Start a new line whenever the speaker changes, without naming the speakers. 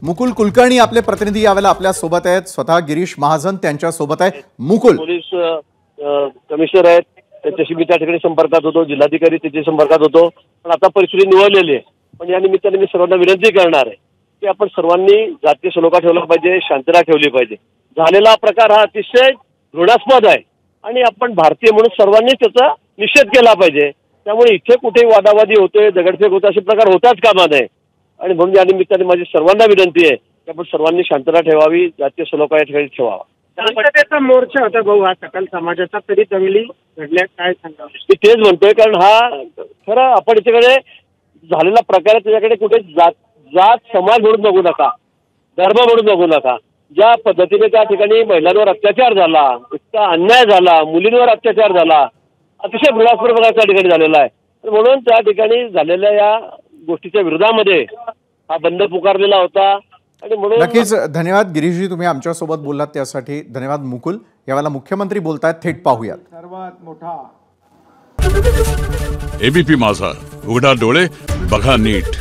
मुकुल कुलकर्णी आपले प्रतिनिधी यावेळेला आपल्या सोबत आहेत। स्वतः गिरीश महाजन त्यांच्या सोबत आहे। मुकुल,
पोलीस कमिशनर आहेत, त्याच्याशी मी त्या ठिकाणी संपर्कात होतो, जिल्हाधिकारी त्याच्या संपर्कात होतो, पण आता परिस्थिती निवळलेली आहे। पण या निमित्ताने मी सर्वांना विनंती करणार आहे की आपण सर्वांनी जातीय सलोखा ठेवला पाहिजे, शांतता ठेवली पाहिजे। झालेला प्रकार हा अतिशय घृणास्पद आहे आणि आपण भारतीय म्हणून सर्वांनी त्याचा निषेध केला पाहिजे। त्यामुळे इथे कुठे वादावादी होतोय, दगडफेक होते, असे प्रकार होताच कामा नये। आणि म्हणून या निमित्ताने माझी सर्वांना विनंती आहे की आपण सर्वांनी शांतता ठेवावी, जातीय सलोखा या ठिकाणी ठेवावा।
शांततेचा मोर्चा होता भाऊ हा सकल समाजाचा, तरी दंगली घडल्या, काय सांगा?
मी तेच म्हणतोय, कारण हा खरं आपण याच्याकडे झालेला प्रकार आहे त्याच्याकडे कुठे जात समाज म्हणून बघू नका, धर्म म्हणून बघू नका। ज्या पद्धतीने त्या ठिकाणी महिलांवर अत्याचार झाला, इतका अन्याय झाला, मुलींवर अत्याचार झाला, अतिशय घृणास्पद प्रकार त्या ठिकाणी झालेला आहे। म्हणून त्या ठिकाणी झालेल्या या गोष्टीच्या विरोधामध्ये हा बंद पुकारलेला होता आणि म्हणून
नक्कीच धन्यवाद गिरीशजी, तुम्ही आमच्या सोबत बोललात त्यासाठी धन्यवाद। मुकुल, यावेळेला मुख्यमंत्री बोलतायत, थेट पाहूयात।
सर्वात मोठा
एबीपी माझा, उघडा डोळे बघा नीट।